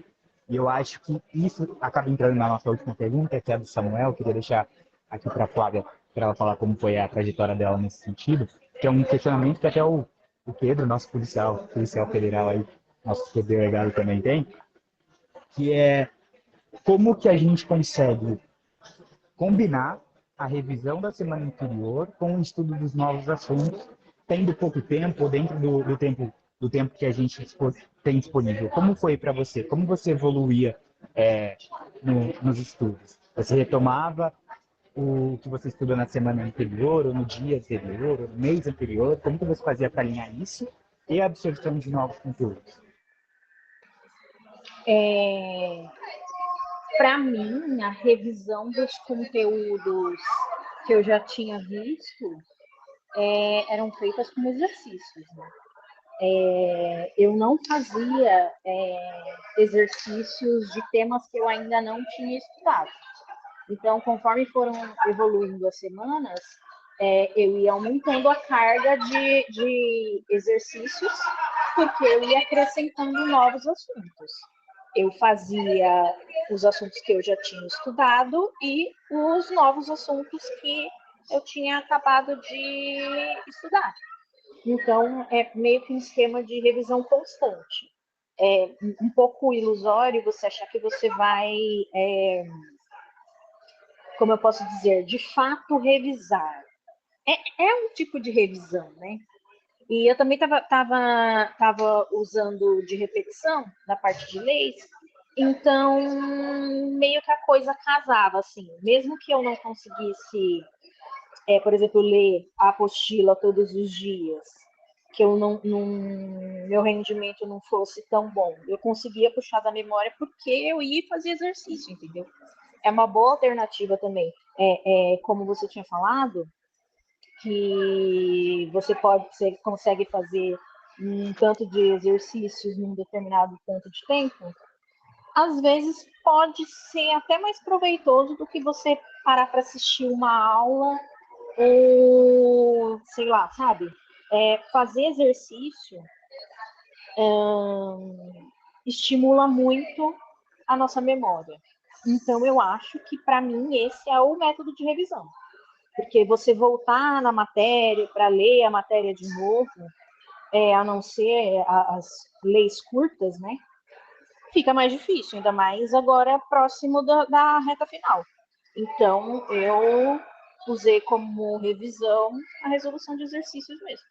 E eu acho que isso acaba entrando na nossa última pergunta, que é a do Samuel. Queria deixar aqui para a Flávia, para ela falar como foi a trajetória dela nesse sentido, que é um questionamento que até o Pedro, nosso policial federal aí, nosso delegado também tem, que é como que a gente consegue combinar a revisão da semana anterior com o estudo dos novos assuntos, tendo pouco tempo, ou dentro do tempo que a gente tem disponível. Como foi para você? Como você evoluía nos estudos? Você retomava o que você estudou na semana anterior, ou no dia anterior, ou no mês anterior? Como que você fazia para alinhar isso e a absorção de novos conteúdos? Para mim, a revisão dos conteúdos que eu já tinha visto eram feitas como exercícios, né? Eu não fazia exercícios de temas que eu ainda não tinha estudado. Então, conforme foram evoluindo as semanas, eu ia aumentando a carga de exercícios, porque eu ia acrescentando novos assuntos. Eu fazia os assuntos que eu já tinha estudado e os novos assuntos que eu tinha acabado de estudar. Então, é meio que um esquema de revisão constante. É um pouco ilusório você achar que você vai, como eu posso dizer, de fato revisar. É um tipo de revisão, né? E eu também estava usando de repetição na parte de leis, então meio que a coisa casava, assim. Mesmo que eu não conseguisse, por exemplo, ler a apostila todos os dias, que meu rendimento não fosse tão bom, eu conseguia puxar da memória porque eu ia fazer exercício, entendeu? É uma boa alternativa também. Como você tinha falado, que você consegue fazer um tanto de exercícios num determinado tanto de tempo, às vezes pode ser até mais proveitoso do que você parar para assistir uma aula ou, sei lá, sabe? Fazer exercício estimula muito a nossa memória. Então, eu acho que, para mim, esse é o método de revisão. Porque você voltar na matéria para ler a matéria de novo, a não ser as leis curtas, né? Fica mais difícil, ainda mais agora próximo da reta final. Então, eu usei como revisão a resolução de exercícios mesmo.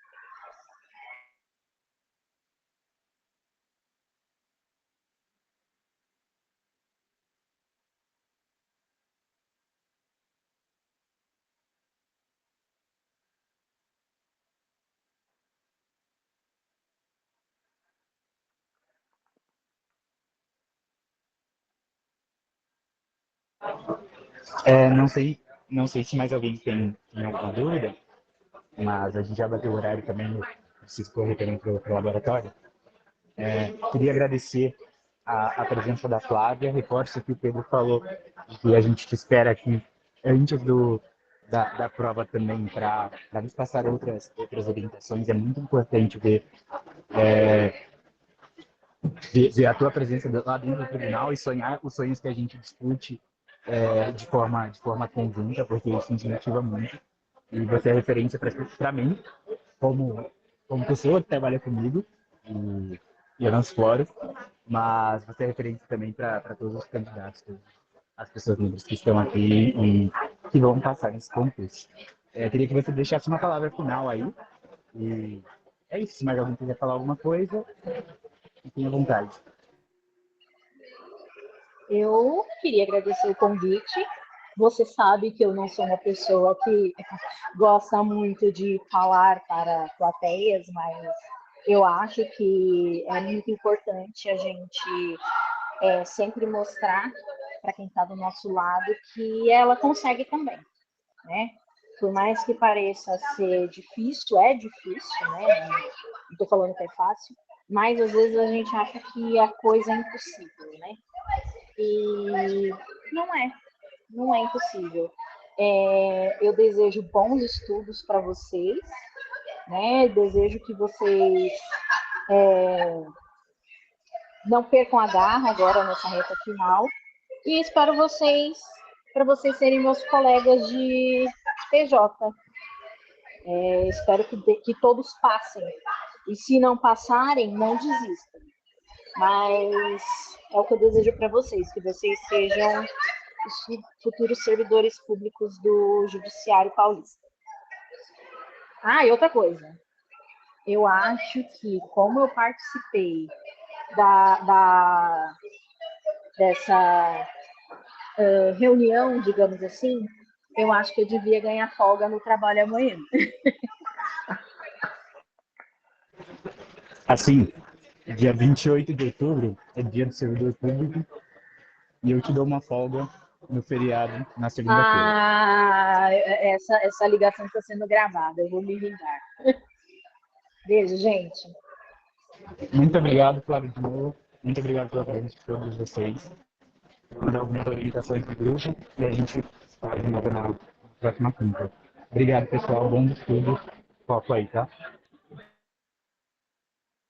Não sei se mais alguém tem alguma dúvida, mas a gente já bateu o horário também, eu preciso correr também para o laboratório. Queria agradecer a presença da Flávia, reforço o que o Pedro falou, que a gente te espera aqui antes da prova também, para nos passar outras orientações. É muito importante ver a tua presença lá dentro do tribunal e sonhar os sonhos que a gente discute de forma conjunta, porque isso nos motiva muito. E você é referência para mim, como pessoa que trabalha comigo, e eu não exploro, mas você é referência também para todos os candidatos, todas as pessoas negras que estão aqui e que vão passar nesse concurso. Queria que você deixasse uma palavra final aí. E é isso. Se mais alguém quiser falar alguma coisa, fiquem à vontade. Eu queria agradecer o convite. Você sabe que eu não sou uma pessoa que gosta muito de falar para plateias, mas eu acho que é muito importante a gente sempre mostrar para quem está do nosso lado que ela consegue também, né? Por mais que pareça ser difícil, é difícil, né? Não estou falando que é fácil, mas às vezes a gente acha que a coisa é impossível, né? E não é impossível. Eu desejo bons estudos para vocês, né? Desejo que vocês não percam a garra agora nessa reta final e espero para vocês serem meus colegas de PJ. Espero que todos passem. E se não passarem, não desistam. Mas é o que eu desejo para vocês, que vocês sejam os futuros servidores públicos do Judiciário Paulista. E outra coisa. Eu acho que, como eu participei dessa reunião, digamos assim, Eu acho que eu devia ganhar folga no trabalho amanhã. Assim, dia 28 de outubro é dia do servidor público e eu te dou uma folga no feriado na segunda-feira. Ah, essa ligação está sendo gravada, eu vou me vingar. Beijo, gente. Muito obrigado, Flávio, de novo. Muito obrigado pela presença de todos vocês. Vou dar algumas orientações do grupo e a gente faz de novo na próxima quinta. Obrigado, pessoal. Bom estudo. Foco aí, tá?